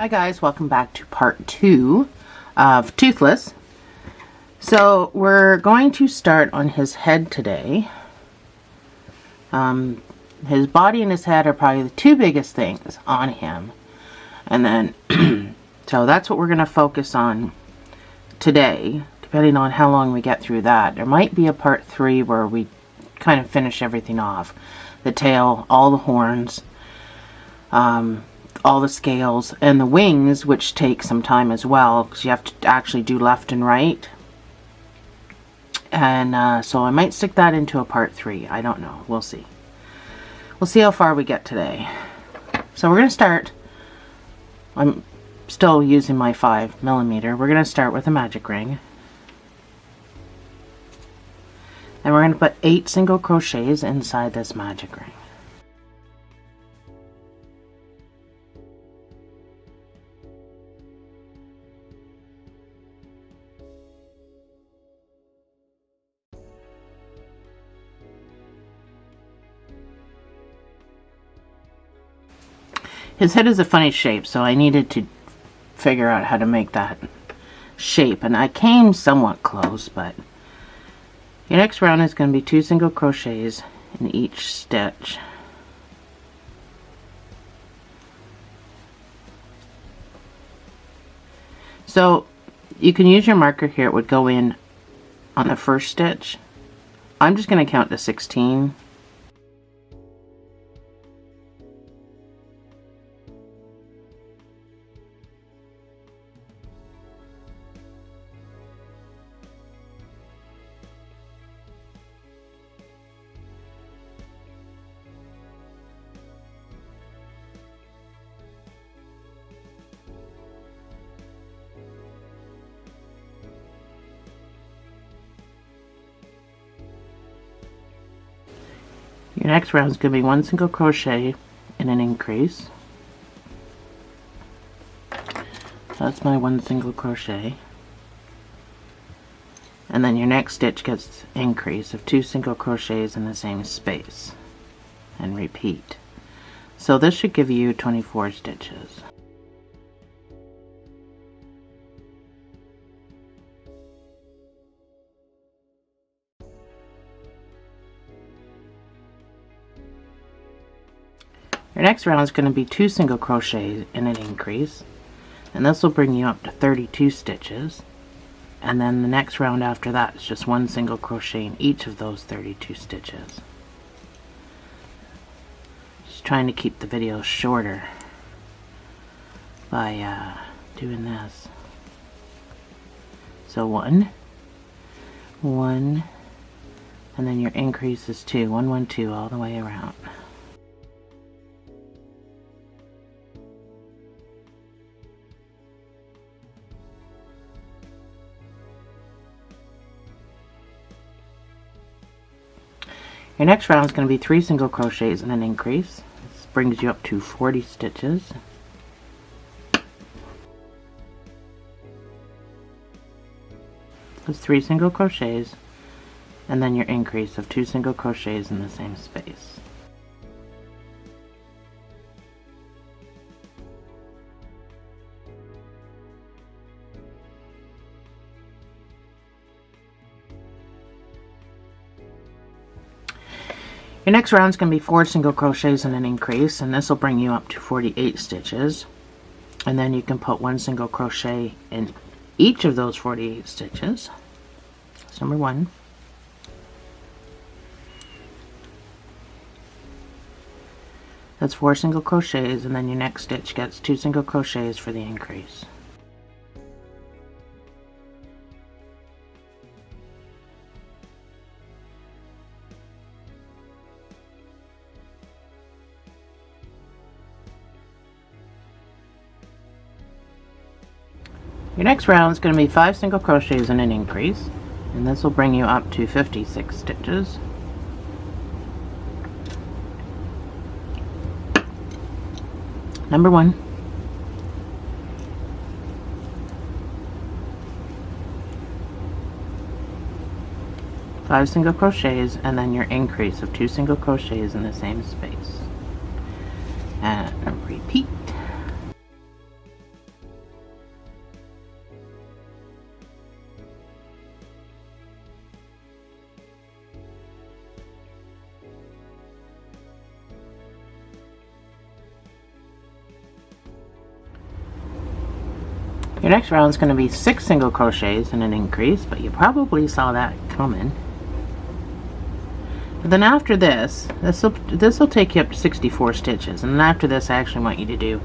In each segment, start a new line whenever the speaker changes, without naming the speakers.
Hi guys, welcome back to part 2 of Toothless. So we're going to start on his head today. His body and his head are probably the two biggest things on him. And then, so that's what we're going to focus on today, depending on how long we get through that. There might be a part 3 where we kind of finish everything off. The tail, all the horns, all the scales, and the wings, which take some time as well because you have to actually do left and right. And so I might stick that into a part 3. I don't know. We'll see. We'll see how far we get today. So we're going to start. I'm still using my 5mm. We're going to start with a magic ring. And we're going to put 8 single crochets inside this magic ring. His head is a funny shape, so I needed to figure out how to make that shape. And I came somewhat close, but your next round is going to be 2 single crochets in each stitch. So you can use your marker here. It would go in on the first stitch. I'm just going to count to 16. Your next round is going to be 1 single crochet and an increase. So that's my 1 single crochet. And then your next stitch gets increase of 2 single crochets in the same space. And repeat. So this should give you 24 stitches. Your next round is going to be 2 single crochets and an increase, and this will bring you up to 32 stitches. And then the next round after that is just 1 single crochet in each of those 32 stitches. Just trying to keep the video shorter by doing this. So 1, 1, and then your increase is 2, 1, 1, 2 all the way around. Your next round is going to be 3 single crochets and an increase. This brings you up to 40 stitches. That's 3 single crochets and then your increase of 2 single crochets in the same space. Your next round is going to be 4 single crochets and an increase, and this will bring you up to 48 stitches. And then you can put 1 single crochet in each of those 48 stitches. That's number 1. That's 4 single crochets, and then your next stitch gets 2 single crochets for the increase. Your next round is going to be 5 single crochets and an increase, and this will bring you up to 56 stitches. Number 1. Five single crochets and then your increase of 2 single crochets in the same space. And repeat. Your next round is going to be 6 single crochets and an increase, but you probably saw that coming. And then after this will take you up to 64 stitches. And then after this, I actually want you to do,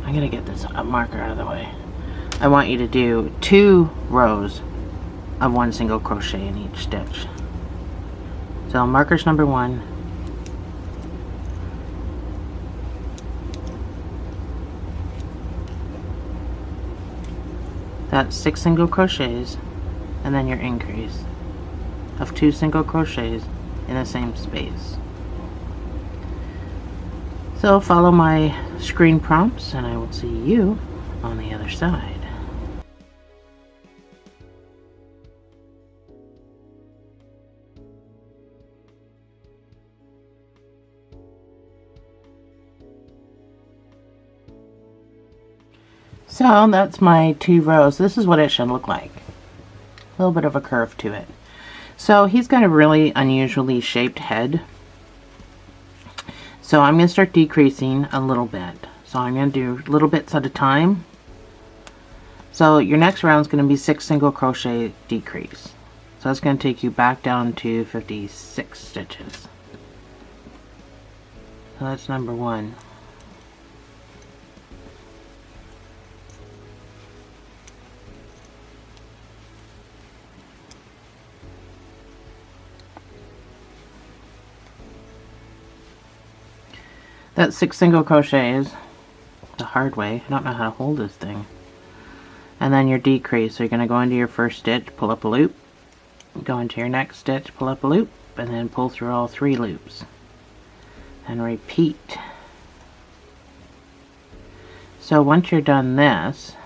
I'm going to get this marker out of the way. I want you to do 2 rows of 1 single crochet in each stitch. So markers number 1. That's 6 single crochets, and then your increase of 2 single crochets in the same space. So follow my screen prompts and I will see you on the other side. So that's my 2 rows. This is what it should look like. A little bit of a curve to it. So he's got a really unusually shaped head. So I'm going to start decreasing a little bit. So I'm going to do little bits at a time. So your next round is going to be 6 single crochet decrease. So that's going to take you back down to 56 stitches. So that's number 1. That's 6 single crochets the hard way. I don't know how to hold this thing. And then your decrease. So you're going to go into your first stitch, pull up a loop, go into your next stitch, pull up a loop, and then pull through all 3 loops. And repeat. So once you're done this,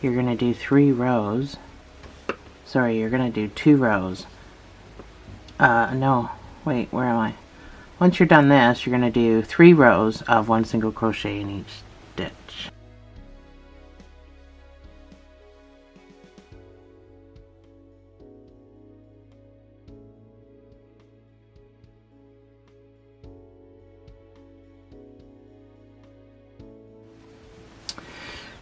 you're going to do 3 rows. Sorry, you're going to do 2 rows. No, wait, where am I? Once you're done this, you're going to do 3 rows of 1 single crochet in each stitch.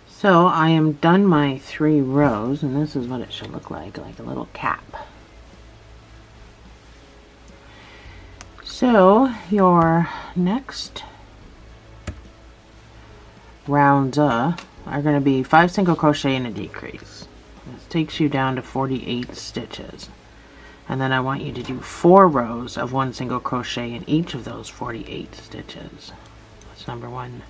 So I am done my 3 rows, and this is what it should look like a little cap. So your next rounds are going to be 5 single crochet and a decrease. This takes you down to 48 stitches. And then I want you to do 4 rows of 1 single crochet in each of those 48 stitches. That's number 1.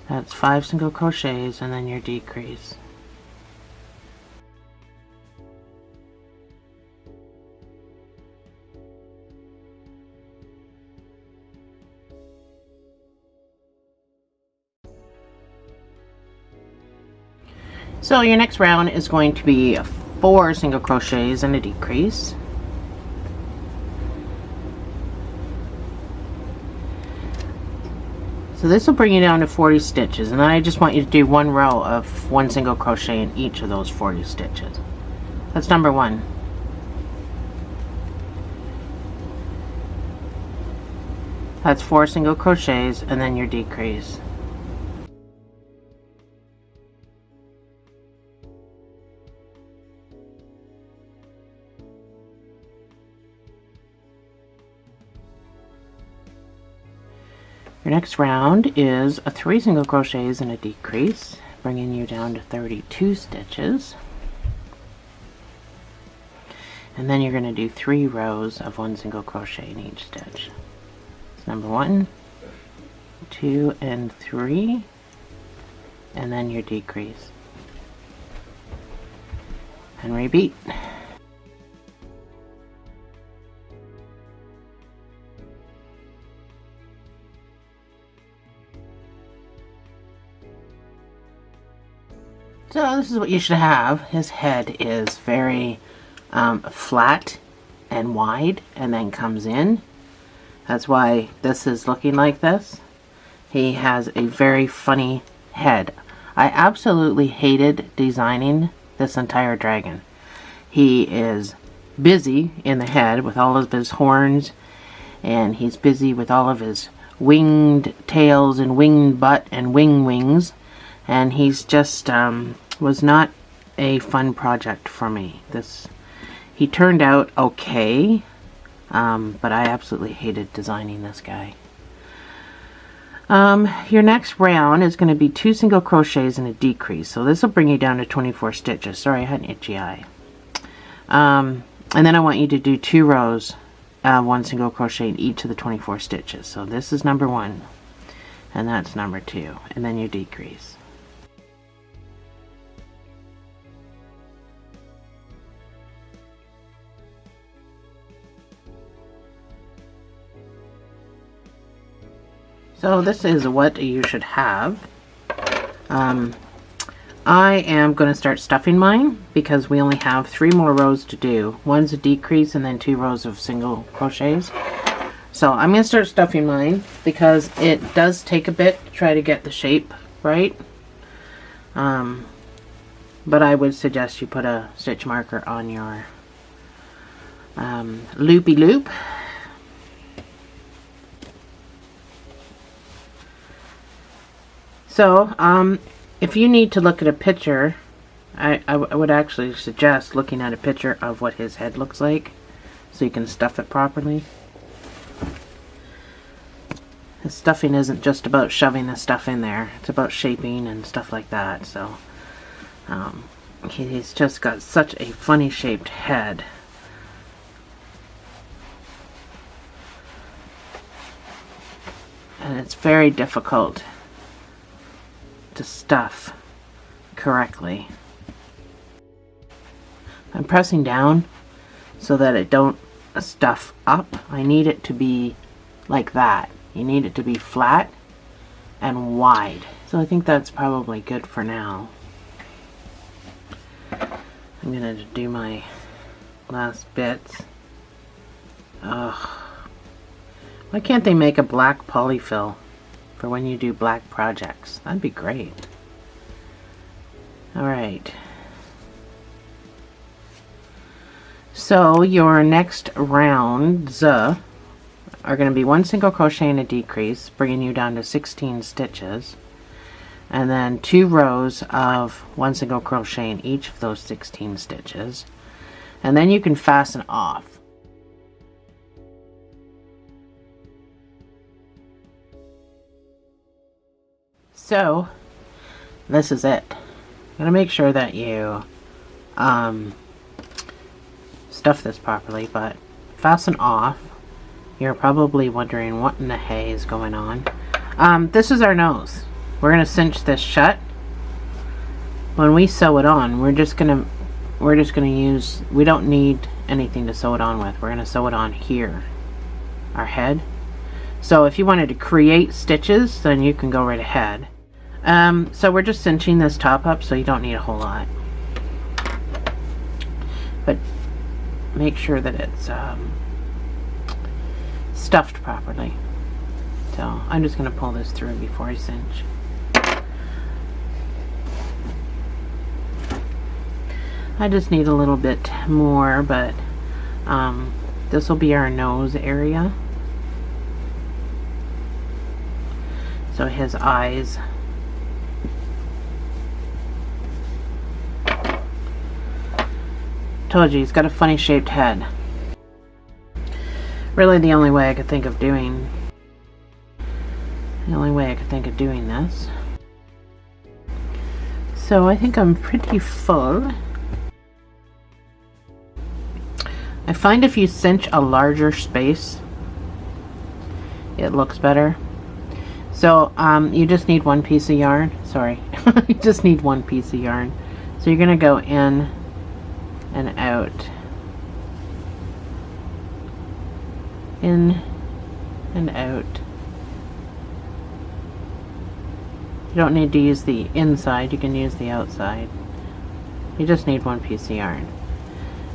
That's 5 single crochets and then your decrease. So your next round is going to be 4 single crochets and a decrease. So this will bring you down to 40 stitches, and then I just want you to do 1 row of 1 single crochet in each of those 40 stitches. That's number 1. That's 4 single crochets and then your decrease. Your next round is a 3 single crochets and a decrease, bringing you down to 32 stitches. And then you're going to do 3 rows of 1 single crochet in each stitch. It's number 1, 2, and 3, and then your decrease. And repeat. So this is what you should have. His head is very flat and wide and then comes in. That's why this is looking like this. He has a very funny head. I absolutely hated designing this entire dragon. He is busy in the head with all of his horns, and he's busy with all of his winged tails and winged butt and wings, and he's just was not a fun project for me. He turned out okay, but I absolutely hated designing this guy. Your next round is going to be 2 single crochets and a decrease, so this will bring you down to 24 stitches. Sorry, I had an itchy eye. And then I want you to do 2 rows, 1 single crochet in each of the 24 stitches. So this is number 1, and that's number 2, and then you decrease. So this is what you should have. I am going to start stuffing mine because we only have 3 more rows to do. One's a decrease and then 2 rows of single crochets. So I'm going to start stuffing mine because it does take a bit to try to get the shape right. But I would suggest you put a stitch marker on your loopy loop. So, if you need to look at a picture, I would actually suggest looking at a picture of what his head looks like so you can stuff it properly. The stuffing isn't just about shoving the stuff in there, it's about shaping and stuff like that. So, he's just got such a funny shaped head. And it's very difficult to stuff correctly. I'm pressing down so that it don't stuff up. I need it to be like that. You need it to be flat and wide. So I think that's probably good for now. I'm gonna do my last bits. Ugh. Why can't they make a black polyfill for when you do black projects? That'd be great. Alright. So your next rounds are going to be 1 single crochet and a decrease, bringing you down to 16 stitches. And then 2 rows of 1 single crochet in each of those 16 stitches. And then you can fasten off. So, this is it. I'm going to make sure that you stuff this properly, but fasten off. You're probably wondering what in the hay is going on. This is our nose. We're going to cinch this shut. When we sew it on, we're just going to use, we don't need anything to sew it on with. We're going to sew it on here, our head. So if you wanted to create stitches, then you can go right ahead. So we're just cinching this top up, so you don't need a whole lot. But make sure that it's stuffed properly. So I'm just going to pull this through before I cinch. I just need a little bit more, but this will be our nose area. So his eyes. Told you, he's got a funny shaped head. Really the only way I could think of doing this. So I think I'm pretty full. I find if you cinch a larger space, it looks better. So you just need 1 piece of yarn. Sorry, you just need 1 piece of yarn. So you're gonna go in and out, in and out. You don't need to use the inside, you can use the outside. You just need 1 piece of yarn.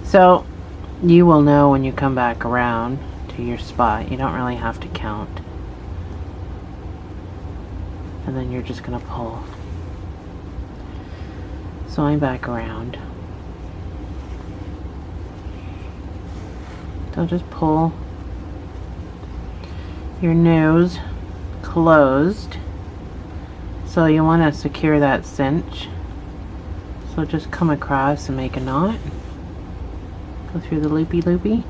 So you will know when you come back around to your spot. You don't really have to count. And then you're just gonna pull. So I'm back around. So just pull your nose closed. So you want to secure that cinch. So just come across and make a knot. Go through the loopy loopy.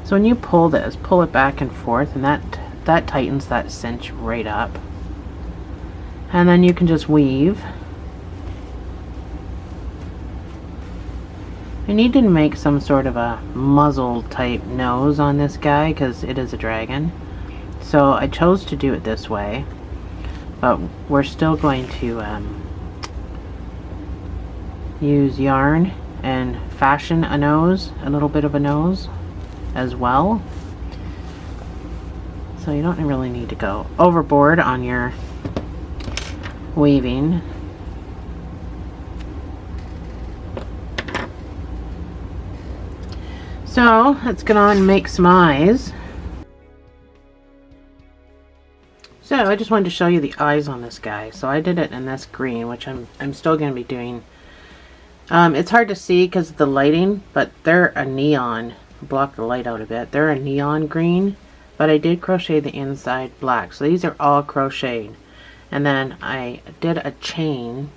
So when you pull this, pull it back and forth, and that tightens that cinch right up. And then you can just weave. I need to make some sort of a muzzle type nose on this guy because it is a dragon. So I chose to do it this way, but we're still going to use yarn and fashion a nose, a little bit of a nose as well. So you don't really need to go overboard on your weaving. So let's get on and make some eyes. So I just wanted to show you the eyes on this guy. So I did it in this green, which I'm still going to be doing. It's hard to see because of the lighting, but they're a neon. Block the light out a bit. They're a neon green, but I did crochet the inside black. So these are all crocheted. And then I did a chain,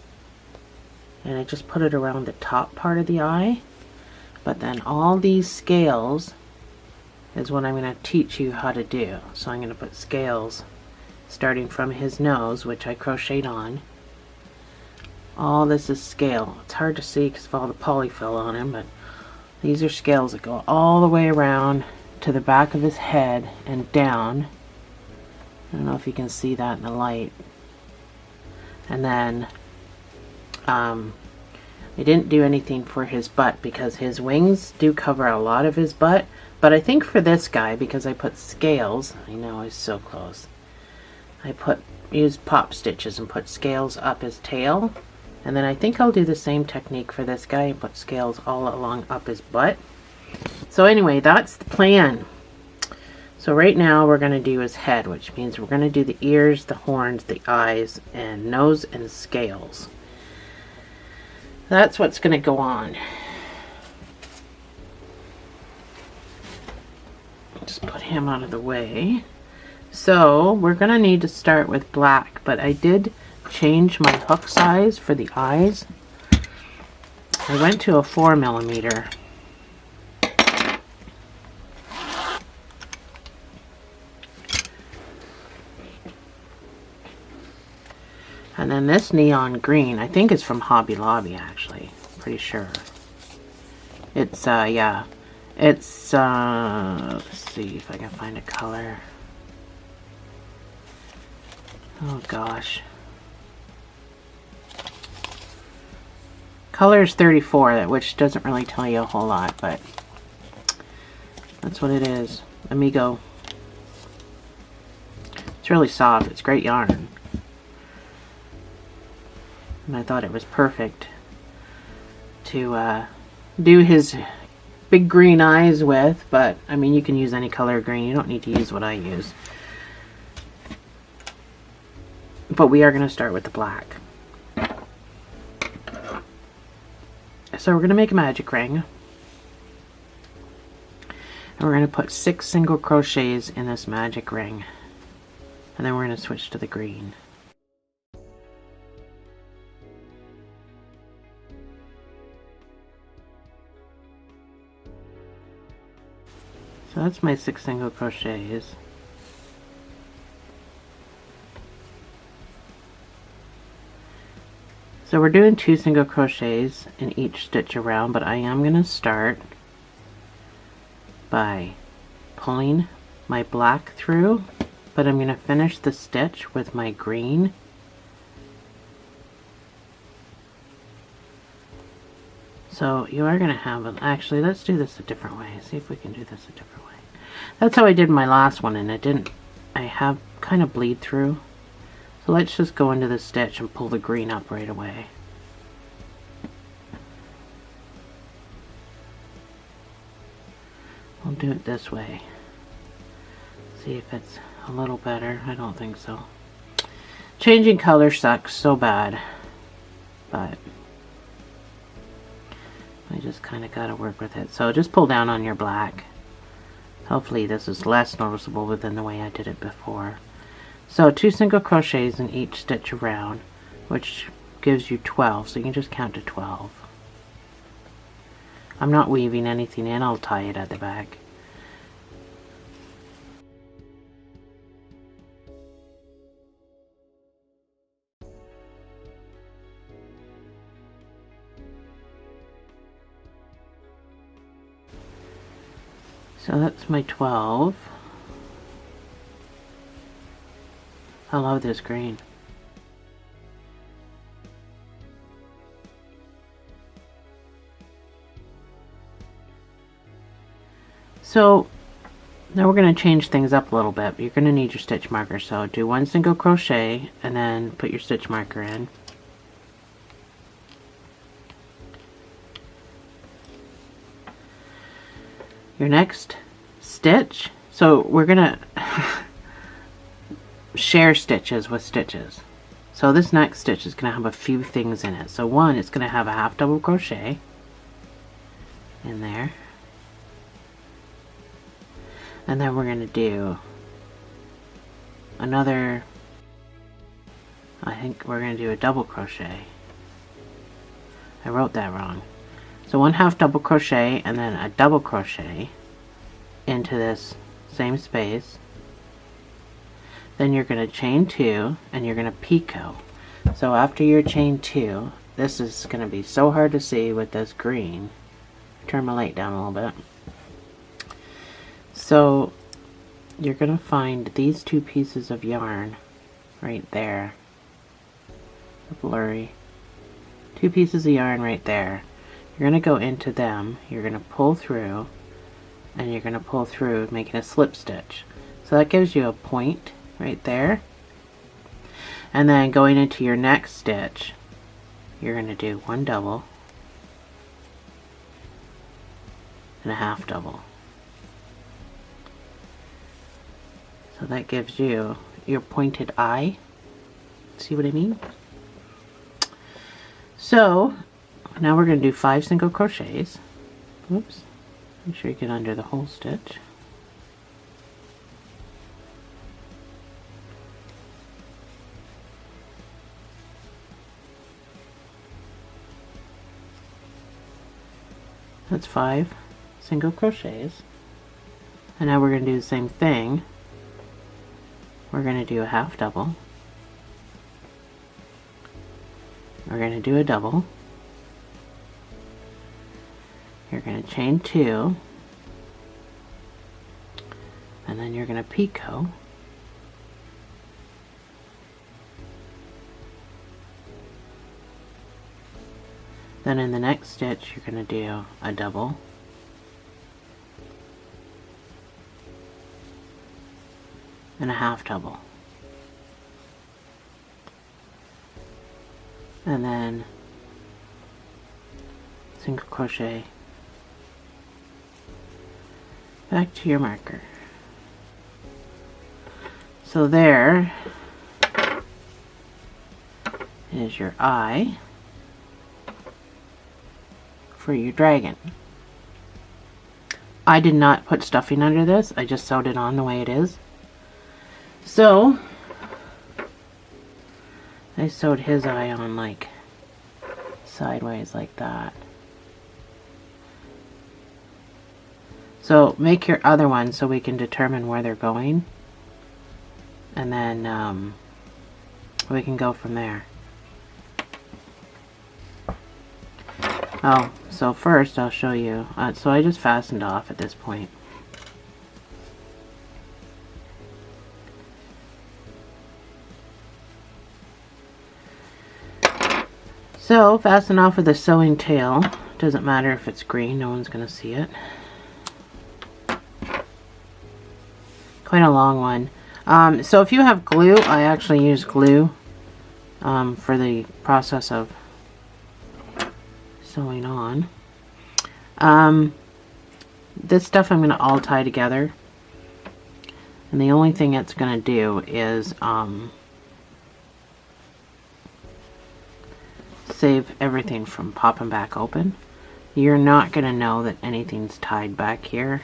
and I just put it around the top part of the eye. But then all these scales is what I'm going to teach you how to do. So I'm going to put scales starting from his nose, which I crocheted on. All this is scale. It's hard to see because of all the polyfill on him, but these are scales that go all the way around to the back of his head and down. I don't know if you can see that in the light. And then I didn't do anything for his butt because his wings do cover a lot of his butt. But I think for this guy, because I put scales, I know I was so close. I used pop stitches and put scales up his tail. And then I think I'll do the same technique for this guy and put scales all along up his butt. So anyway, that's the plan. So right now we're going to do his head, which means we're going to do the ears, the horns, the eyes, and nose and scales. That's what's going to go on. Just put him out of the way. So we're going to need to start with black, but I did change my hook size for the eyes. I went to a 4mm. And then this neon green, I think it's from Hobby Lobby actually, pretty sure. It's, yeah, it's, let's see if I can find a color. Oh gosh. Color is 34, which doesn't really tell you a whole lot, but that's what it is. Amigo. It's really soft, it's great yarn. And I thought it was perfect to do his big green eyes with, but I mean you can use any color green, you don't need to use what I use. But we are going to start with the black. So we're going to make a magic ring. And we're going to put 6 single crochets in this magic ring. And then we're going to switch to the green. So that's my 6 single crochets. So we're doing 2 single crochets in each stitch around, but I am going to start by pulling my black through, but I'm going to finish the stitch with my green. So you are going to have them. Actually, let's do this a different way. See if we can do this a different way. That's how I did my last one, and it didn't. I have kind of bleed through. So let's just go into the stitch and pull the green up right away. I'll do it this way. See if it's a little better. I don't think so. Changing color sucks so bad. But I just kind of got to work with it. So just pull down on your black. Hopefully this is less noticeable than the way I did it before. So 2 single crochets in each stitch around, which gives you 12, so you can just count to 12. I'm not weaving anything in, I'll tie it at the back. So that's my 12. I love this green. So now we're going to change things up a little bit. You're going to need your stitch marker. So do 1 single crochet and then put your stitch marker in. Your next stitch, so we're gonna share stitches with stitches. So this next stitch is gonna have a few things in it. So one, it's gonna have a half double crochet in there, and then we're gonna do another, I think we're gonna do a double crochet. I wrote that wrong. So 1 half double crochet and then a double crochet into this same space. Then you're going to chain 2 and you're going to picot. So after your chain 2, this is going to be so hard to see with this green. Turn my light down a little bit. So you're going to find these 2 pieces of yarn right there. Blurry. 2 pieces of yarn right there. You're going to go into them, you're going to pull through, and you're going to pull through making a slip stitch. So that gives you a point right there. And then going into your next stitch, you're going to do 1 double and a half double. So that gives you your pointed eye. See what I mean? So now we're going to do 5 single crochets. Oops. Make sure you get under the whole stitch. That's 5 single crochets. And now we're going to do the same thing. We're going to do a half double. We're going to do a double. You're going to chain 2, and then you're going to picot, then in the next stitch you're going to do a double, and a half double, and then single crochet back to your marker. So there is your eye for your dragon. I did not put stuffing under this, I just sewed it on the way it is. So I sewed his eye on like sideways like that. So make your other one so we can determine where they're going, and then we can go from there. Oh, so first I'll show you. So I just fastened off at this point. So fasten off with a sewing tail. Doesn't matter if it's green, no one's going to see it. Quite a long one. So if you have glue, I actually use glue for the process of sewing on. This stuff I'm going to all tie together, and the only thing it's going to do is save everything from popping back open. you're not going to know that anything's tied back here.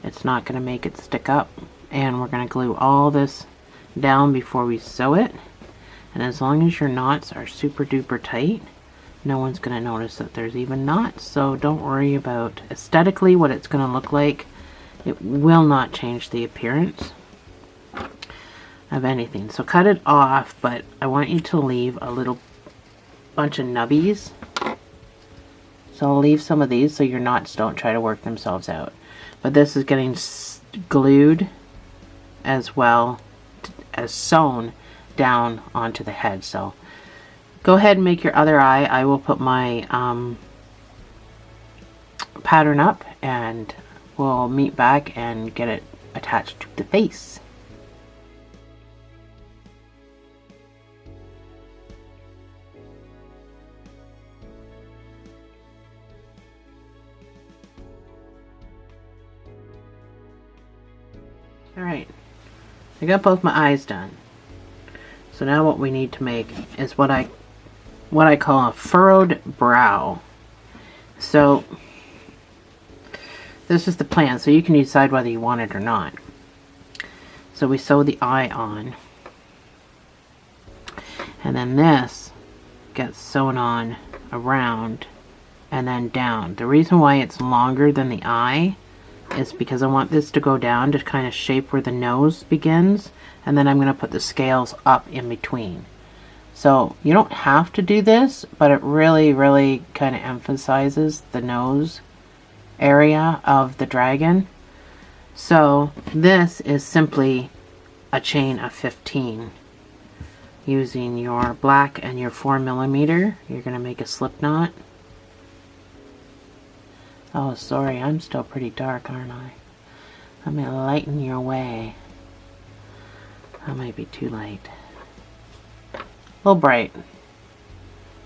It's not going to make it stick up. And we're going to glue all this down before we sew it. And as long as your knots are super duper tight, no one's going to notice that there's even knots. So don't worry about aesthetically what it's going to look like. It will not change the appearance of anything. So cut it off, but I want you to leave a little bunch of nubbies. So I'll leave some of these so your knots don't try to work themselves out. But this is getting glued as well as sewn down onto the head. So go ahead and make your other eye. I will put my pattern up and we'll meet back and get it attached to the face. Alright, I got both my eyes done. So now what we need to make is what I call a furrowed brow. So this is the plan, so you can decide whether you want it or not. So we sew the eye on, and then this gets sewn on around and then down. The reason why it's longer than the eye is because I want this to go down to kind of shape where the nose begins, and then I'm going to put the scales up in between. So you don't have to do this, but it really kind of emphasizes the nose area of the dragon. So this is simply a chain of 15. Using your black and your 4mm, you're going to make a slip knot. Oh, sorry, I'm still pretty dark, aren't I? I'm going to lighten your way. I might be too light. A little bright.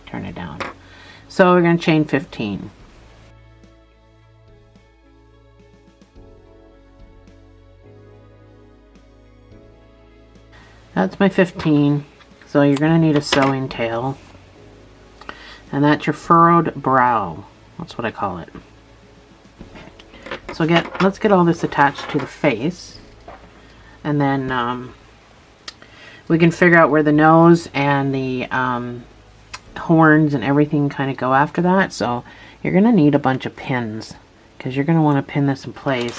Turn it down. So we're going to chain 15. That's my 15. So you're going to need a sewing tail. And that's your furrowed brow. That's what I call it. So let's get all this attached to the face, and then we can figure out where the nose and the horns and everything kind of go after that. So you're going to need a bunch of pins, because you're going to want to pin this in place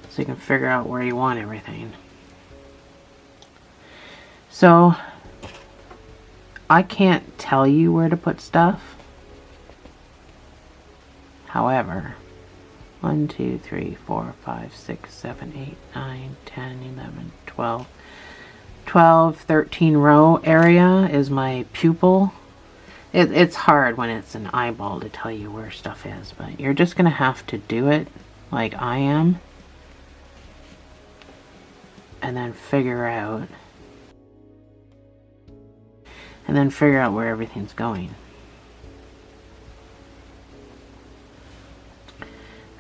so you can figure out where you want everything. So I can't tell you where to put stuff. However, 1, 2, 3, 4, 5, 6, 7, 8, 9, 10, 11, 12, 13 row area is my pupil. It's hard when it's an eyeball to tell you where stuff is, but you're just going to have to do it like I am. And then figure out where everything's going.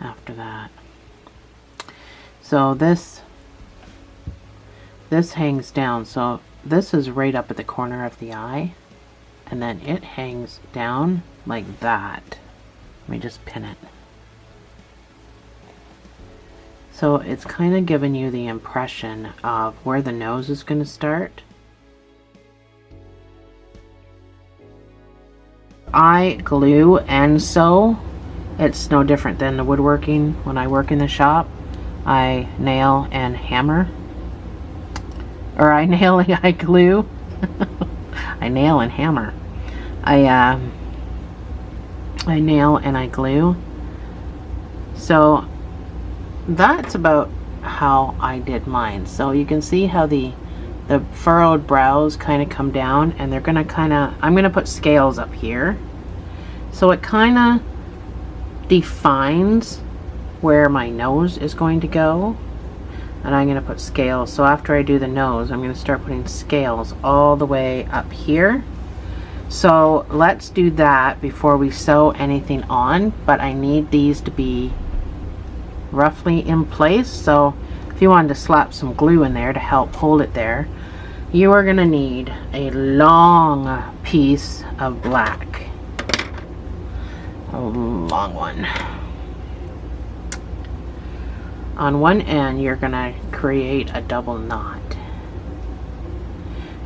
After that. So this hangs down. So this is right up at the corner of the eye, and then it hangs down like that. Let me just pin it. So it's kind of giving you the impression of where the nose is going to start. I glue and sew. It's no different than the woodworking. When I work in the shop, I nail and hammer. Or I glue. I nail and hammer. I nail and I glue. So that's about how I did mine. So you can see how the furrowed brows kind of come down, and they're gonna I'm gonna put scales up here. So it kind of defines where my nose is going to go, and I'm going to put scales. So after I do the nose, I'm going to start putting scales all the way up here. So let's do that before we sew anything on, but I need these to be roughly in place. So if you wanted to slap some glue in there to help hold it there, you are going to need a long piece of black. a long one. On one end, you're going to create a double knot.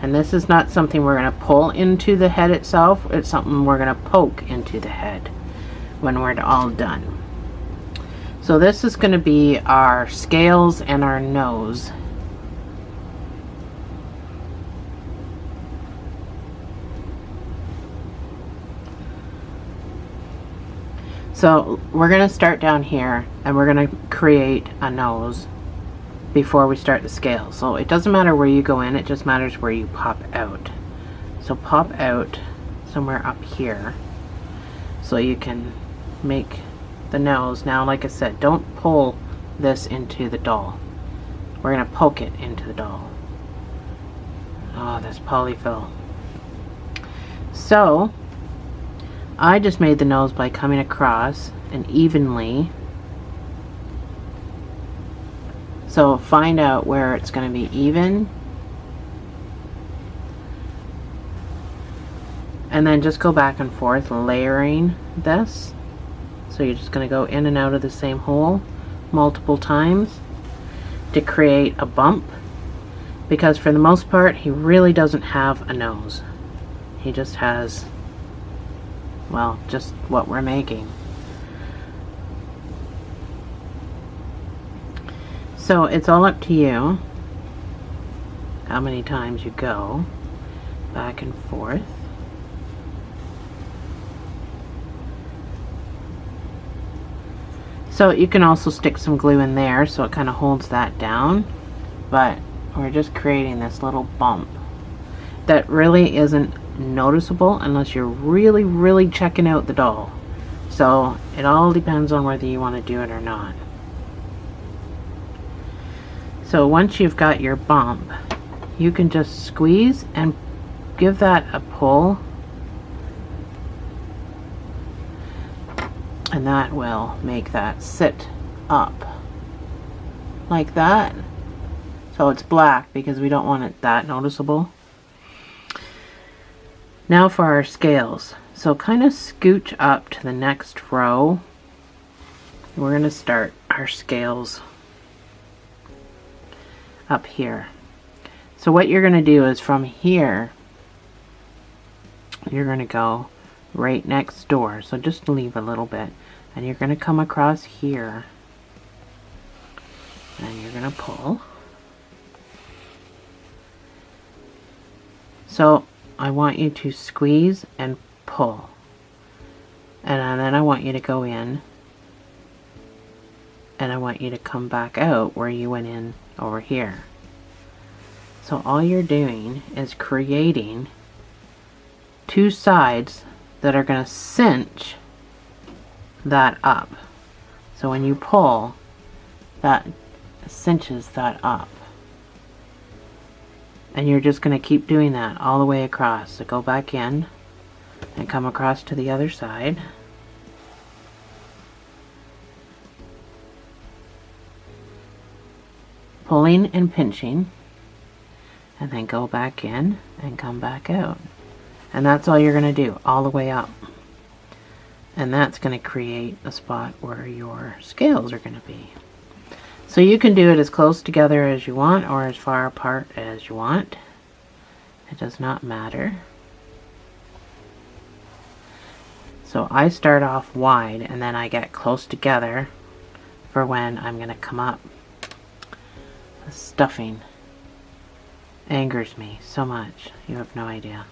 And this is not something we're going to pull into the head itself. It's something we're going to poke into the head when we're all done. So this is going to be our scales and our nose. So we're going to start down here and we're going to create a nose before we start the scales. So it doesn't matter where you go in, it just matters where you pop out. So pop out somewhere up here so you can make the nose. Now, like I said, don't pull this into the doll. We're going to poke it into the doll. Oh, this polyfill. So I just made the nose by coming across and evenly. So find out where it's going to be even. And then just go back and forth layering this. So you're just going to go in and out of the same hole multiple times to create a bump. Because for the most part, he really doesn't have a nose. He just has, well, just what we're making. So it's all up to you how many times you go back and forth. So you can also stick some glue in there so it kind of holds that down, but we're just creating this little bump that really isn't noticeable unless you're really checking out the doll. So it all depends on whether you want to do it or not. So once you've got your bump, you can just squeeze and give that a pull, and that will make that sit up like that. So it's black because we don't want it that noticeable. Now for our scales. So kind of scooch up to the next row. We're going to start our scales up here. So what you're going to do is from here, you're going to go right next door. So just leave a little bit. And you're going to come across here. And you're going to pull. So I want you to squeeze and pull. And then I want you to go in. And I want you to come back out where you went in over here. So all you're doing is creating two sides that are going to cinch that up. So when you pull, that cinches that up. And you're just going to keep doing that all the way across. So go back in and come across to the other side. Pulling and pinching. And then go back in and come back out. And that's all you're going to do all the way up. And that's going to create a spot where your scales are going to be. So you can do it as close together as you want or as far apart as you want. It does not matter. So I start off wide and then I get close together for when I'm going to come up. The stuffing angers me so much. You have no idea.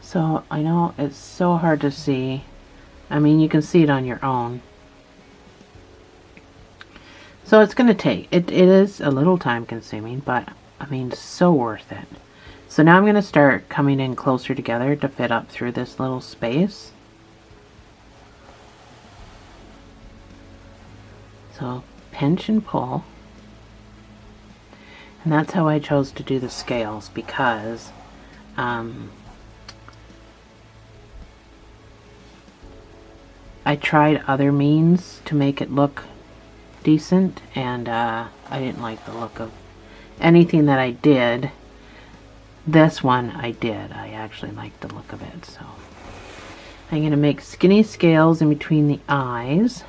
So I know it's so hard to see. I mean, you can see it on your own. So it's going to take, it is a little time consuming, but I mean, so worth it. So now I'm going to start coming in closer together to fit up through this little space. So pinch and pull. And that's how I chose to do the scales, because I tried other means to make it look decent, and I didn't like the look of anything that I did. This one I did. I actually like the look of it, so I'm going to make skinny scales in between the eyes.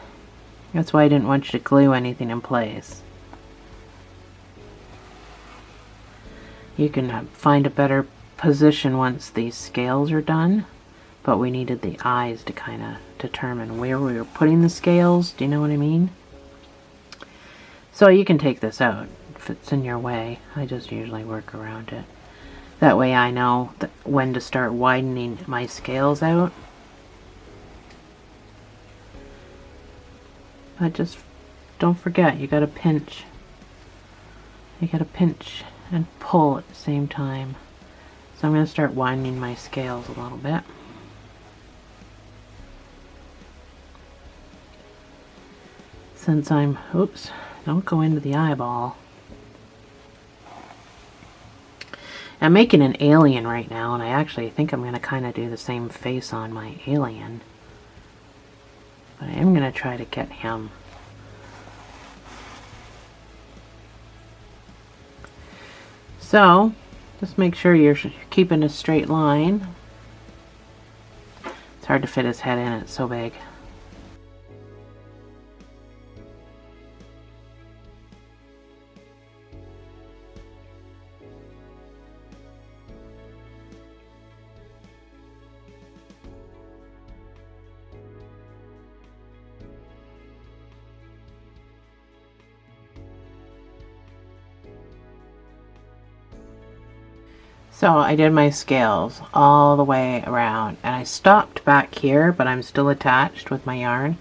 That's why I didn't want you to glue anything in place. You can find a better position once these scales are done, but we needed the eyes to kind of determine where we were putting the scales. Do you know what I mean? So you can take this out if it's in your way. I just usually work around it. That way I know when to start widening my scales out. But just don't forget, you gotta pinch. You gotta pinch and pull at the same time. So I'm going to start widening my scales a little bit. Since oops, don't go into the eyeball. I'm making an alien right now, and I actually think I'm going to kind of do the same face on my alien. But I am going to try to get him. So, just make sure you're keeping a straight line. It's hard to fit his head in, it's so big. So I did my scales all the way around, and I stopped back here, but I'm still attached with my yarn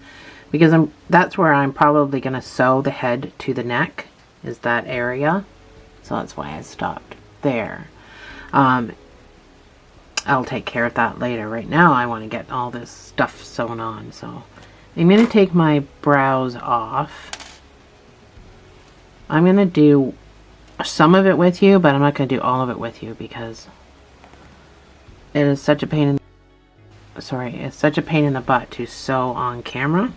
because that's where I'm probably going to sew the head to the neck, is that area. So that's why I stopped there. I'll take care of that later. Right now I want to get all this stuff sewn on. So I'm going to take my brows off. I'm going to do some of it with you, but I'm not going to do all of it with you because it is such a pain it's such a pain in the butt to sew on camera.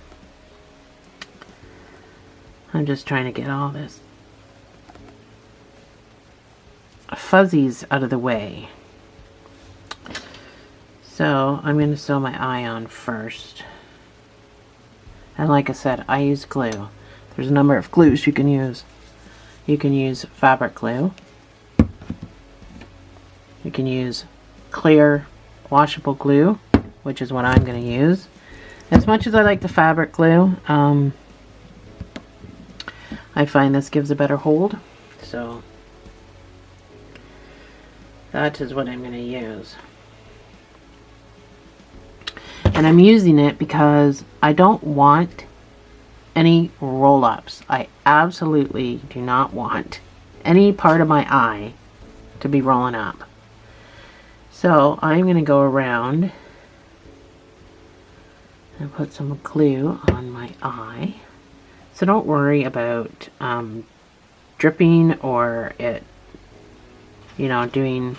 I'm just trying to get all this fuzzies out of the way. So I'm going to sew my eye on first. And like I said, I use glue. There's a number of glues you can use. You can use fabric glue. You can use clear washable glue, which is what I'm going to use. As much as I like the fabric glue, I find this gives a better hold. So that is what I'm going to use. And I'm using it because I don't want any roll-ups. I absolutely do not want any part of my eye to be rolling up. So I'm going to go around and put some glue on my eye. So don't worry about dripping or it, you know, doing,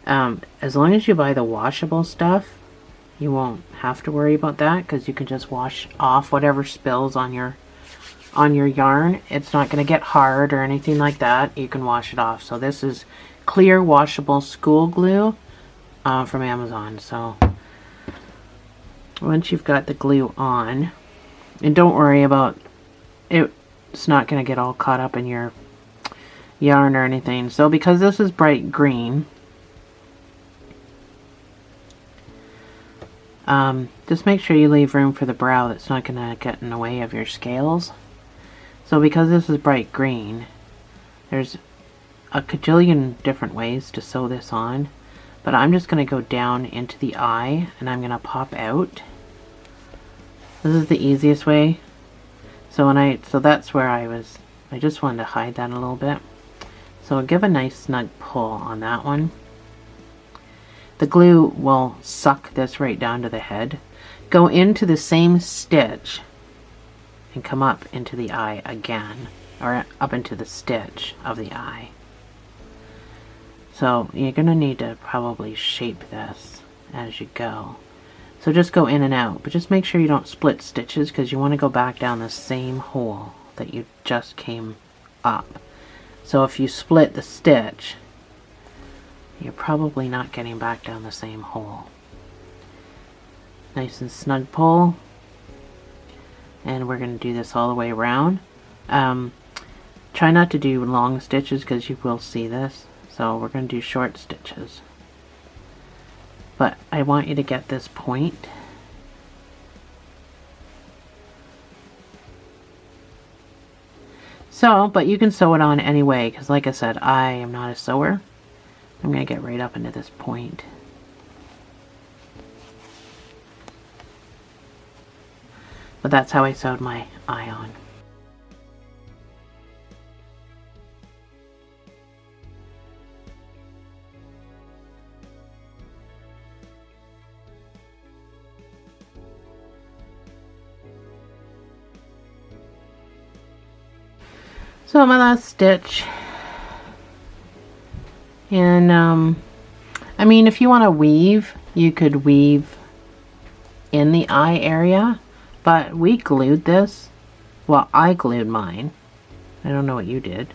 as long as you buy the washable stuff, you won't have to worry about that because you can just wash off whatever spills on your yarn. It's not going to get hard or anything like that. You can wash it off. So this is clear washable school glue from Amazon. So once you've got the glue on, and don't worry about it, it's not going to get all caught up in your yarn or anything. So because this is bright green, just make sure you leave room for the brow that's not going to get in the way of your scales. So because this is bright green, there's a cajillion different ways to sew this on, but I'm just going to go down into the eye and I'm going to pop out. This is the easiest way. So that's where I just wanted to hide that a little bit. So give a nice snug pull on that one. The glue will suck this right down to the head. Go into the same stitch and come up into the eye again, or up into the stitch of the eye. So you're going to need to probably shape this as you go. So just go in and out, but just make sure you don't split stitches because you want to go back down the same hole that you just came up. So if you split the stitch, you're probably not getting back down the same hole. Nice and snug pull. And we're going to do this all the way around. Try not to do long stitches because you will see this. So we're going to do short stitches. But I want you to get this point. So, but you can sew it on anyway, because like I said, I am not a sewer. I'm going to get right up into this point. But that's how I sewed my eye on. So my last stitch, and I mean, if you want to weave, you could weave in the eye area, but we glued this. Well, I glued mine. I don't know what you did.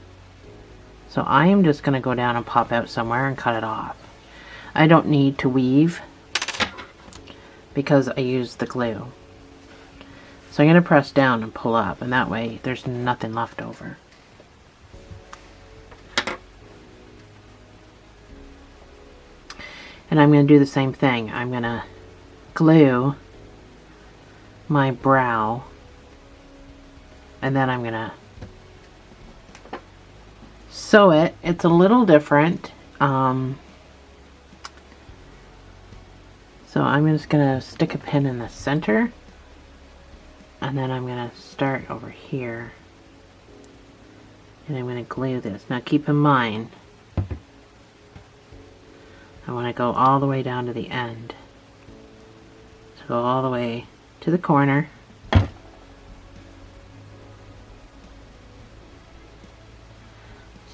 So I am just going to go down and pop out somewhere and cut it off. I don't need to weave because I used the glue. So I'm going to press down and pull up, and that way there's nothing left over. And I'm going to do the same thing. I'm going to glue my brow, and then I'm going to sew it. It's a little different. So I'm just going to stick a pin in the center, and then I'm going to start over here, and I'm going to glue this. Now keep in mind, I want to go all the way down to the end. So go all the way to the corner.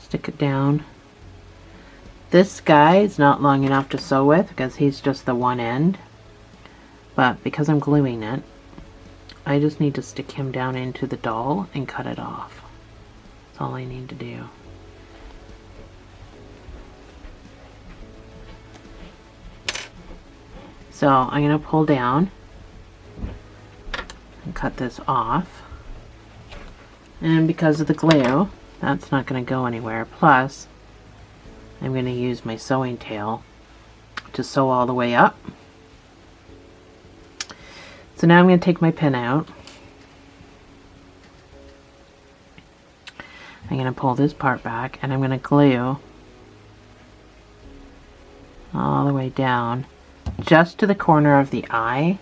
Stick it down. This guy is not long enough to sew with because he's just the one end. But because I'm gluing it, I just need to stick him down into the doll and cut it off. That's all I need to do. So I'm going to pull down and cut this off. And because of the glue, that's not going to go anywhere. Plus, I'm going to use my sewing tail to sew all the way up. So now I'm going to take my pin out. I'm going to pull this part back, and I'm going to glue all the way down just to the corner of the eye.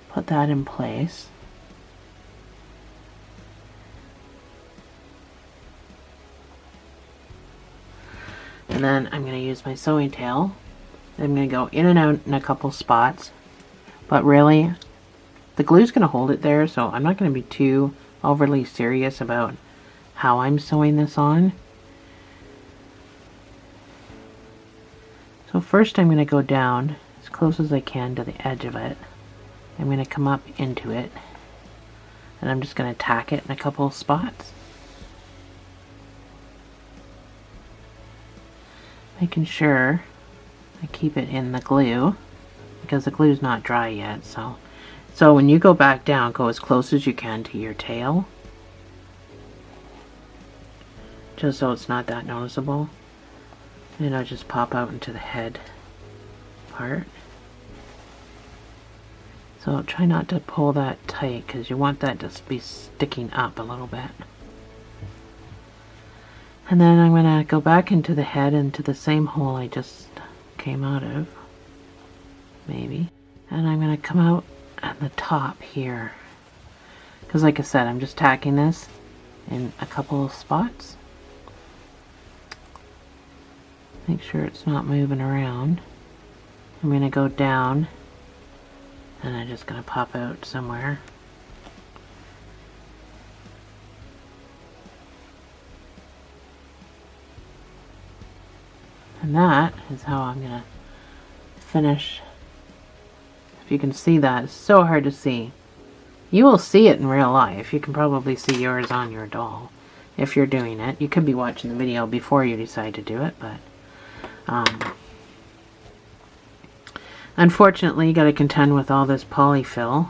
Put that in place. And then I'm going to use my sewing tail. I'm going to go in and out in a couple spots. But really, the glue's going to hold it there, so I'm not going to be too overly serious about how I'm sewing this on. So first I'm going to go down as close as I can to the edge of it. I'm going to come up into it, and I'm just going to tack it in a couple of spots. Making sure I keep it in the glue because the glue's not dry yet. So when you go back down, go as close as you can to your tail, just so it's not that noticeable. And I'll just pop out into the head part. So try not to pull that tight because you want that to be sticking up a little bit. And then I'm going to go back into the head, into the same hole I just came out of. Maybe. And I'm going to come out at the top here. Because like I said, I'm just tacking this in a couple of spots. Make sure it's not moving around. I'm going to go down, and I'm just going to pop out somewhere. And that is how I'm going to finish. If you can see that, it's so hard to see. You will see it in real life. You can probably see yours on your doll. if you're doing it. You could be watching the video before you decide to do it, but unfortunately you got to contend with all this polyfill.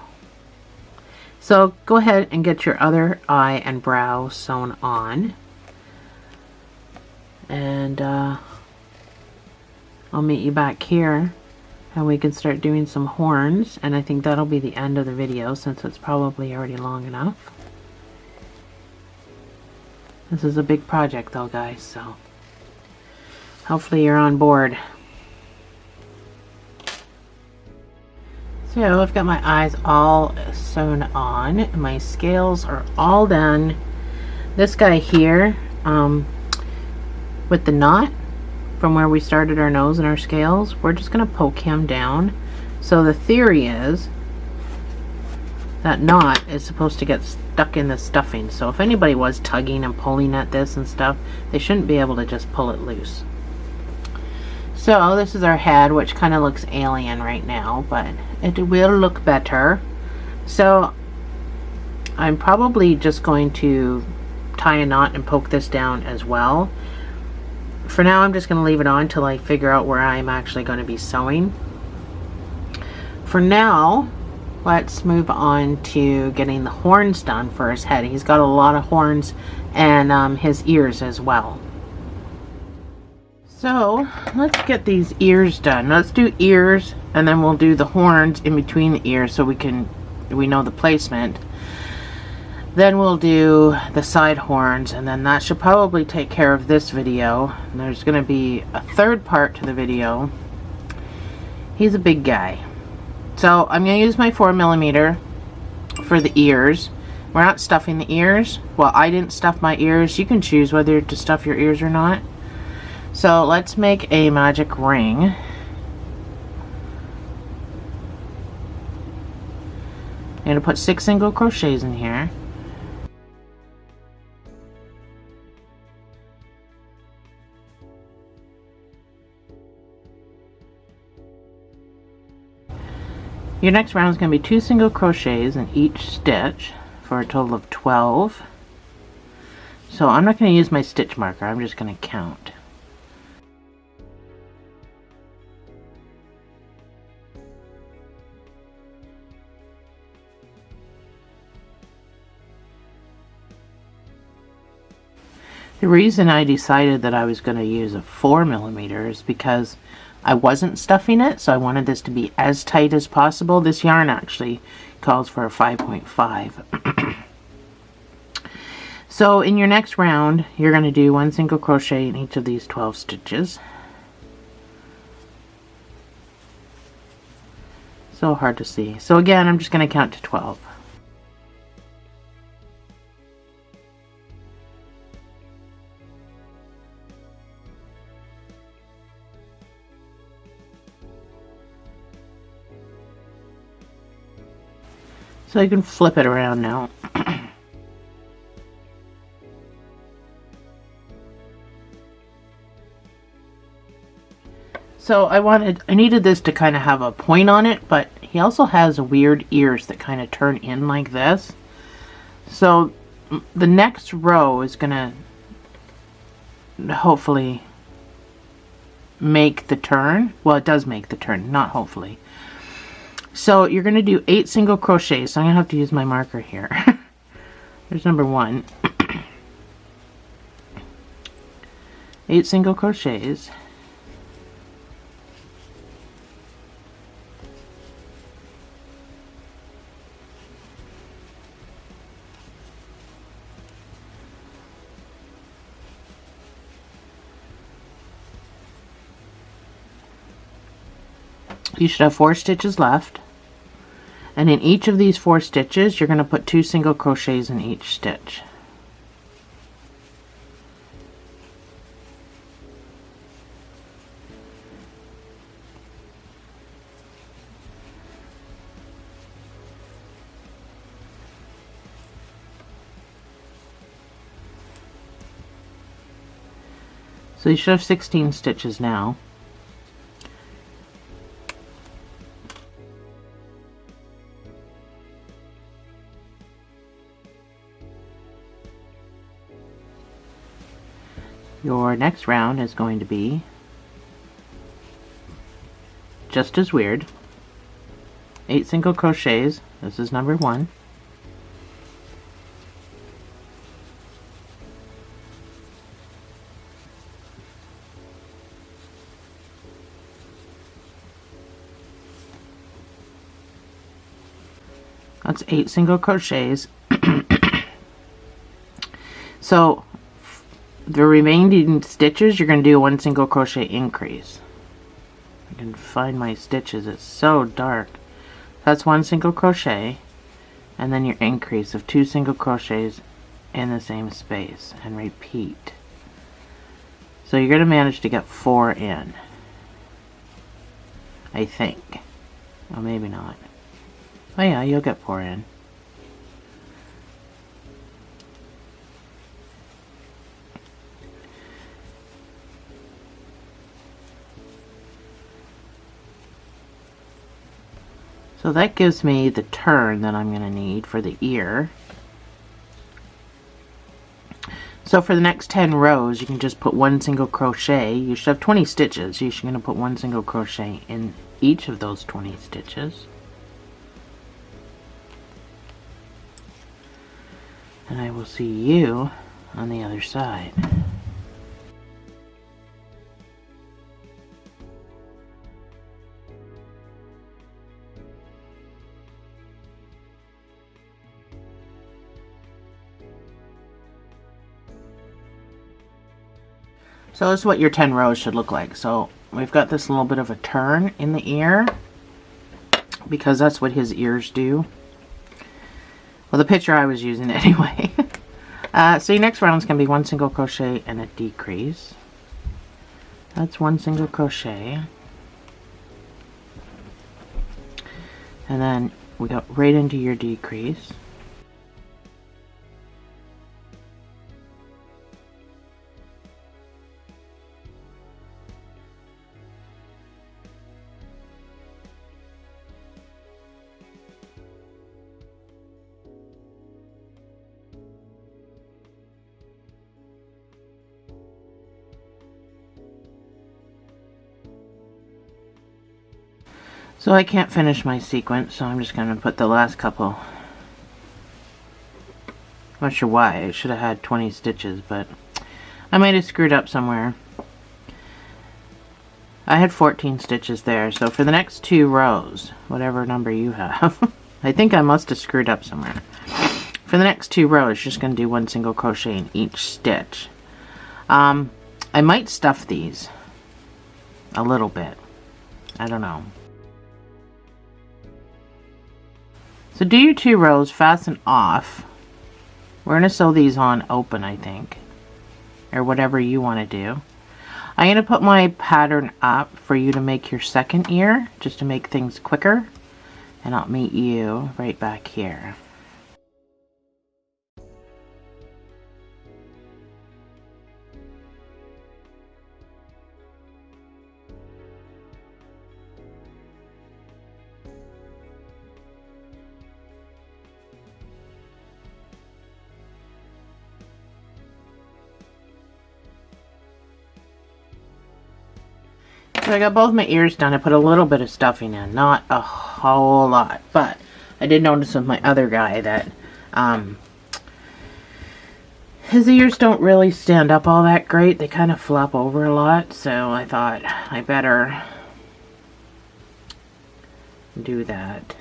So go ahead and get your other eye and brow sewn on, and I'll meet you back here and we can start doing some horns, and I think that'll be the end of the video since it's probably already long enough. This is a big project though, guys, so hopefully you're on board. So I've got my eyes all sewn on. My scales are all done. This guy here, with the knot from where we started our nose and our scales, we're just going to poke him down. So the theory is that knot is supposed to get stuck in the stuffing. So if anybody was tugging and pulling at this and stuff, they shouldn't be able to just pull it loose. So this is our head, which kind of looks alien right now, but it will look better. So I'm probably just going to tie a knot and poke this down as well. For now, I'm just going to leave it on till I figure out where I'm actually going to be sewing. For now, let's move on to getting the horns done for his head. He's got a lot of horns, and his ears as well. So let's get these ears done. Let's do ears, and then we'll do the horns in between the ears so we know the placement. Then we'll do the side horns, and then that should probably take care of this video. And there's going to be a third part to the video. He's a big guy. So I'm going to use my 4mm for the ears. We're not stuffing the ears. Well, I didn't stuff my ears. You can choose whether to stuff your ears or not. So let's make a magic ring. I'm going to put 6 single crochets in here. Your next round is going to be 2 single crochets in each stitch for a total of 12. So I'm not going to use my stitch marker, I'm just going to count. The reason I decided that I was going to use a 4mm is because I wasn't stuffing it, so I wanted this to be as tight as possible. This yarn actually calls for a 5.5. So in your next round, you're going to do 1 single crochet in each of these 12 stitches. So hard to see. So again, I'm just going to count to 12. So you can flip it around now. So I needed this to kind of have a point on it, but he also has weird ears that kind of turn in like this. So the next row is gonna hopefully make the turn. Well, it does make the turn, not hopefully. So you're going to do 8 single crochets. So I'm going to have to use my marker here. There's number 1. 8 single crochets. You should have 4 stitches left. And in each of these 4 stitches, you're going to put 2 single crochets in each stitch. So you should have 16 stitches now. Your next round is going to be just as weird. 8 single crochets. This is number 1. That's 8 single crochets. So the remaining stitches, you're going to do a 1 single crochet increase. I can find my stitches, it's so dark. That's 1 single crochet, and then your increase of 2 single crochets in the same space, and repeat. So you're going to manage to get 4 in, I think. Well, maybe not. Oh yeah, you'll get 4 in. So that gives me the turn that I'm going to need for the ear. So for the next 10 rows, you can just put 1 single crochet. You should have 20 stitches. You're going to put 1 single crochet in each of those 20 stitches. And I will see you on the other side. So this is what your 10 rows should look like. So we've got this little bit of a turn in the ear, because that's what his ears do. Well, the picture I was using anyway. So your next round is going to be 1 single crochet and a decrease. That's 1 single crochet. And then we go right into your decrease. So I can't finish my sequence, so I'm just going to put the last couple. I'm not sure why. I should have had 20 stitches, but I might have screwed up somewhere. I had 14 stitches there, so for the next 2 rows, whatever number you have, I think I must have screwed up somewhere. For the next 2 rows, you're just going to do 1 single crochet in each stitch. I might stuff these a little bit. I don't know. So do your 2 rows, fasten off. We're going to sew these on open, I think, or whatever you want to do. I'm going to put my pattern up for you to make your second ear, just to make things quicker, and I'll meet you right back here. So I got both my ears done. I put a little bit of stuffing in, not a whole lot, but I did notice with my other guy that his ears don't really stand up all that great. They kind of flop over a lot, so I thought I better do that.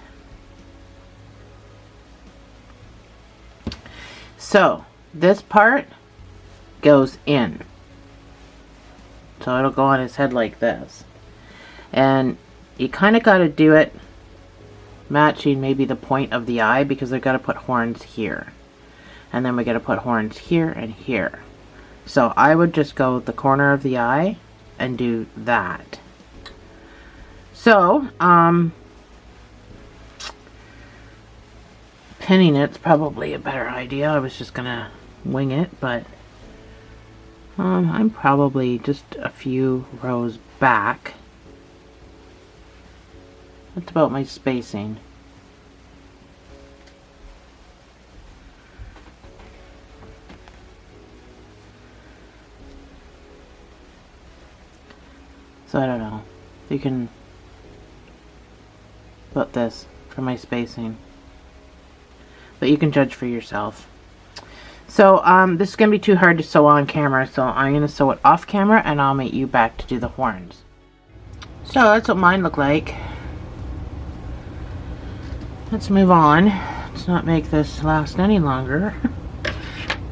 So this part goes in. So it'll go on his head like this. And you kind of got to do it matching maybe the point of the eye, because they've got to put horns here. And then we got to put horns here and here. So I would just go the corner of the eye and do that. So, pinning it's probably a better idea. I was just going to wing it, but I'm probably just a few rows back. That's about my spacing. So I don't know. You can put this for my spacing. But you can judge for yourself. So this is going to be too hard to sew on camera, so I'm going to sew it off camera and I'll meet you back to do the horns. So that's what mine look like. Let's move on. Let's not make this last any longer.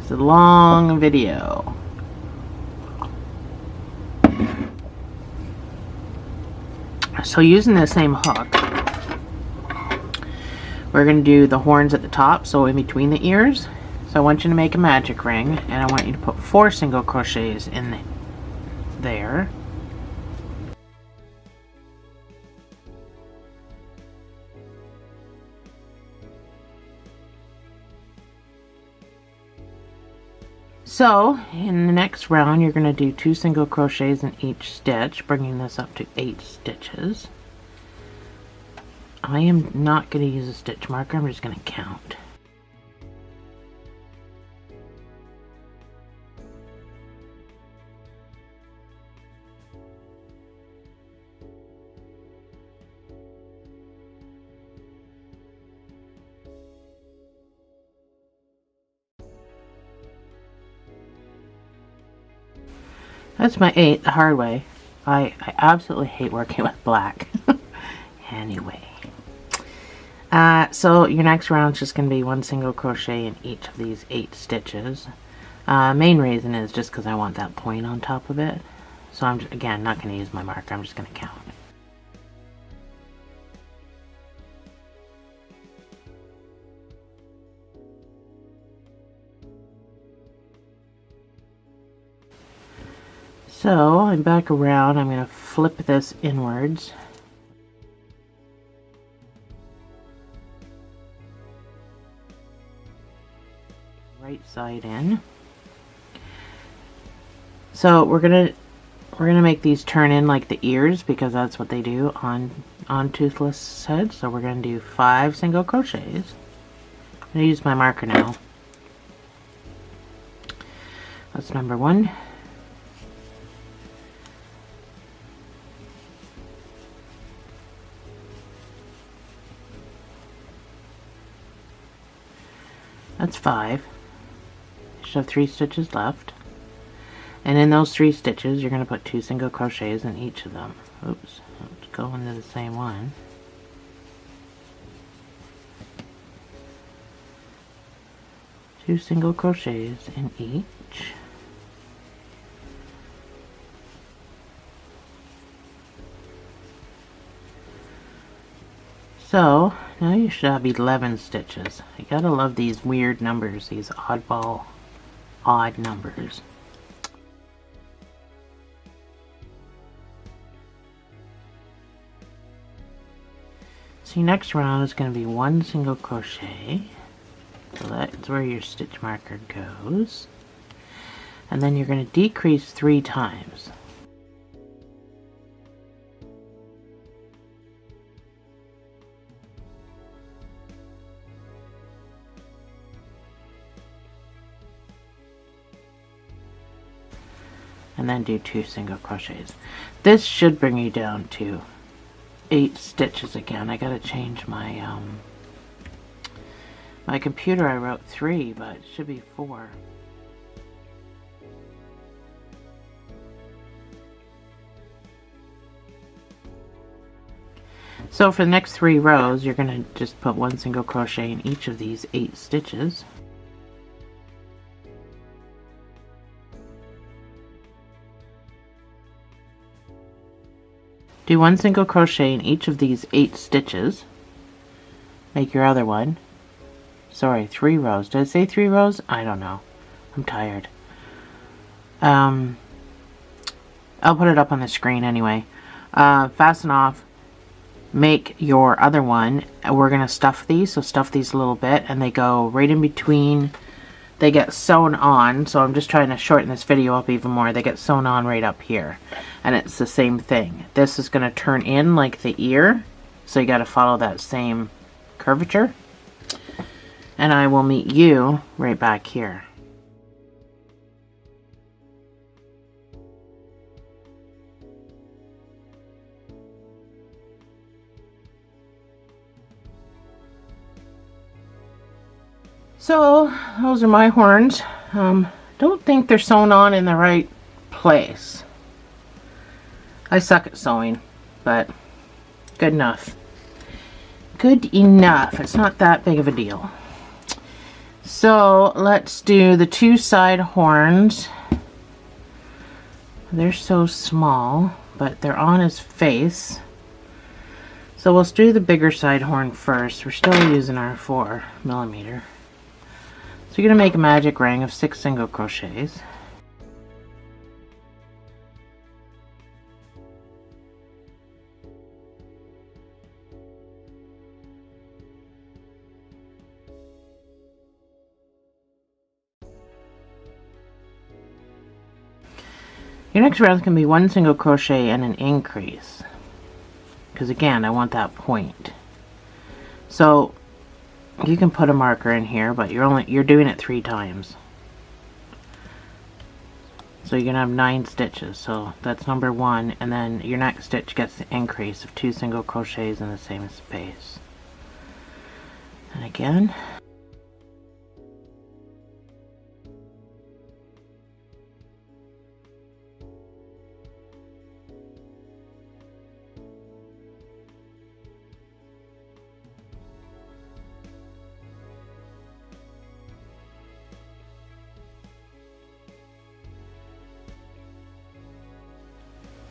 It's a long video. So using the same hook, we're going to do the horns at the top, so in between the ears. So I want you to make a magic ring, and I want you to put 4 single crochets in there. So in the next round, you're going to do 2 single crochets in each stitch, bringing this up to 8 stitches. I am not going to use a stitch marker, I'm just going to count. That's my 8 the hard way. I absolutely hate working with black. Anyway. So your next round is just going to be 1 single crochet in each of these 8 stitches. Main reason is just because I want that point on top of it. So I'm, again, not going to use my marker. I'm just going to count. So I'm back around. I'm going to flip this inwards. Right side in. So we're gonna make these turn in like the ears, because that's what they do on Toothless heads. So we're gonna do 5 single crochets. I'm gonna use my marker now. That's number 1. That's 5. You should have 3 stitches left. And in those 3 stitches, you're going to put 2 single crochets in each of them. Oops, let's go into the same one. Two single crochets in each. So, now you should have 11 stitches. You gotta love these weird numbers, these odd numbers. So your next round is going to be 1 single crochet. So that's where your stitch marker goes. And then you're going to decrease 3 times. And then do 2 single crochets. This should bring you down to 8 stitches again. I gotta change my my computer. I wrote 3, but it should be 4. So for the next 3 rows, you're gonna just put 1 single crochet in each of these 8 stitches. Do 1 single crochet in each of these 8 stitches. Make your other one. Sorry, 3 rows. Did I say 3 rows? I don't know. I'm tired. I'll put it up on the screen anyway. Fasten off. Make your other one. We're going to stuff these. So stuff these a little bit. And they go right in between. They get sewn on, so I'm just trying to shorten this video up even more. They get sewn on right up here. And it's the same thing. This is going to turn in like the ear, so you got to follow that same curvature. And I will meet you right back here. So those are my horns. Don't think they're sewn on in the right place. I suck at sewing, but good enough. Good enough. It's not that big of a deal. So let's do the two side horns. They're so small, but they're on his face. So we'll do the bigger side horn first. We're still using our 4mm. So you're going to make a magic ring of 6 single crochets. Your next round is going to be 1 single crochet and an increase. Because again, I want that point. So you can put a marker in here, but you're doing it 3 times. So you're gonna have 9 stitches. So that's number 1, and then your next stitch gets the increase of 2 single crochets in the same space. And again.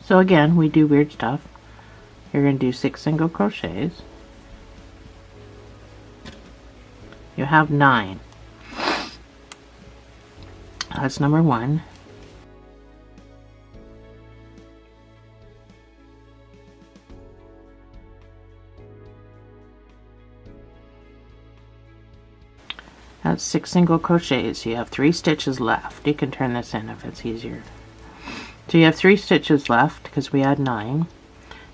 So again, we do weird stuff. You're going to do 6 single crochets. You have 9. That's number 1. That's 6 single crochets. You have 3 stitches left. You can turn this in if it's easier. So you have 3 stitches left because we had 9,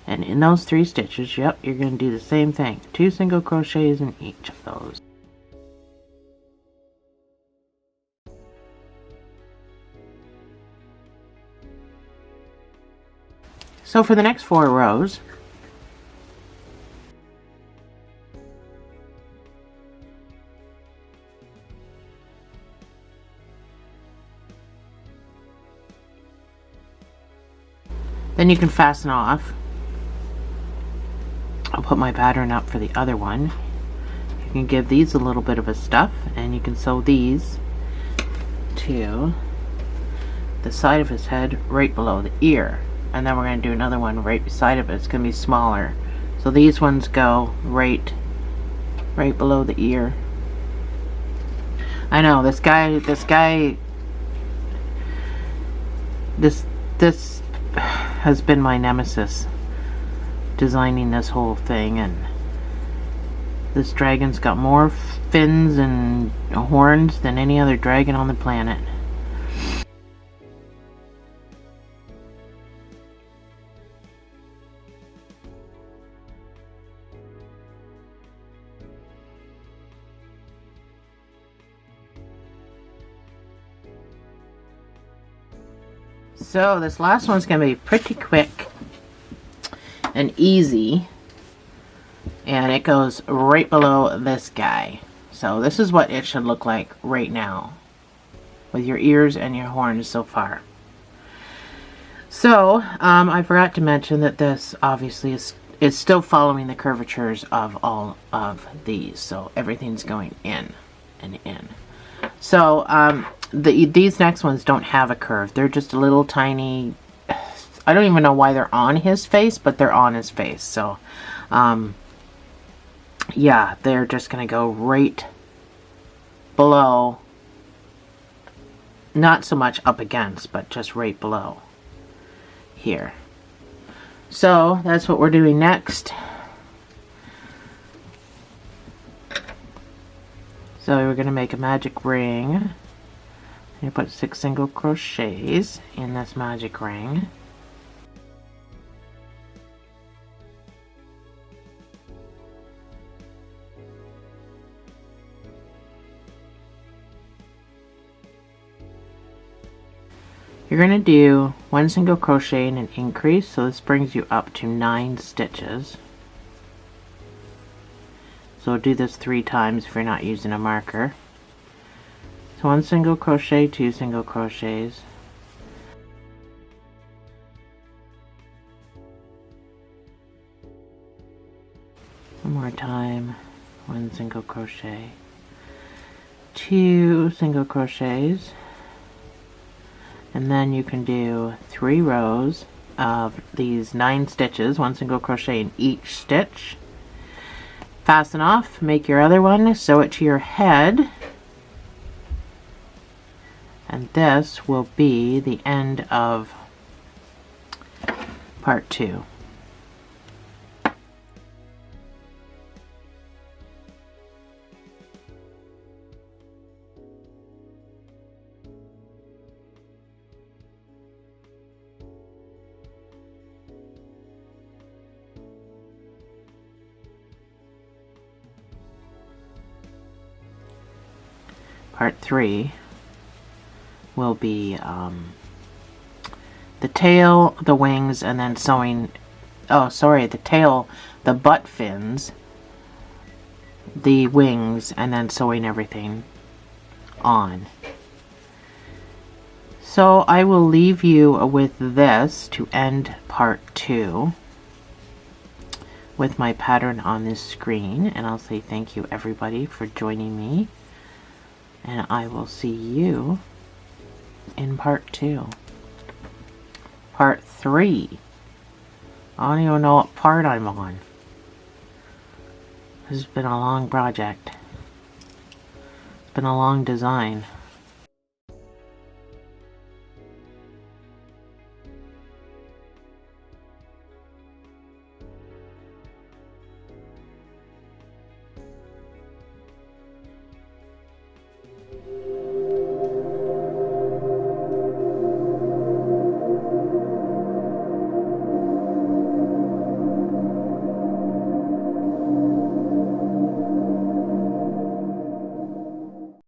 and in those 3 stitches, yep, you're going to do the same thing. 2 single crochets in each of those. So for the next 4 rows, then you can fasten off. I'll put my pattern up for the other one. You can give these a little bit of a stuff, and you can sew these to the side of his head right below the ear. And then we're going to do another one right beside of it. It's going to be smaller. So these ones go right below the ear. I know, this has been my nemesis designing this whole thing, and this dragon's got more fins and horns than any other dragon on the planet. So this last one's going to be pretty quick and easy, and it goes right below this guy. So this is what it should look like right now with your ears and your horns so far. So I forgot to mention that this obviously is still following the curvatures of all of these, so everything's going in and in. So these next ones don't have a curve. They're just a little tiny, I don't even know why they're on his face, but they're on his face. So yeah, they're just gonna go right below, not so much up against, but just right below here. So that's what we're doing next. So we're going to make a magic ring. You put 6 single crochets in this magic ring. You're going to do 1 single crochet and an increase, so this brings you up to 9 stitches. So do this 3 times if you're not using a marker. 1 single crochet, 2 single crochets, one more time, 1 single crochet, 2 single crochets, and then you can do 3 rows of these 9 stitches, 1 single crochet in each stitch. Fasten off, make your other one, sew it to your head, and this will be the end of part 2. Part 3 will be the tail, the wings, and then sewing, the tail, the butt fins, the wings, and then sewing everything on. So I will leave you with this to end part 2 with my pattern on this screen, and I'll say thank you everybody for joining me, and I will see you in part 2. Part 3. I don't even know what part I'm on. This has been a long project. It's been a long design.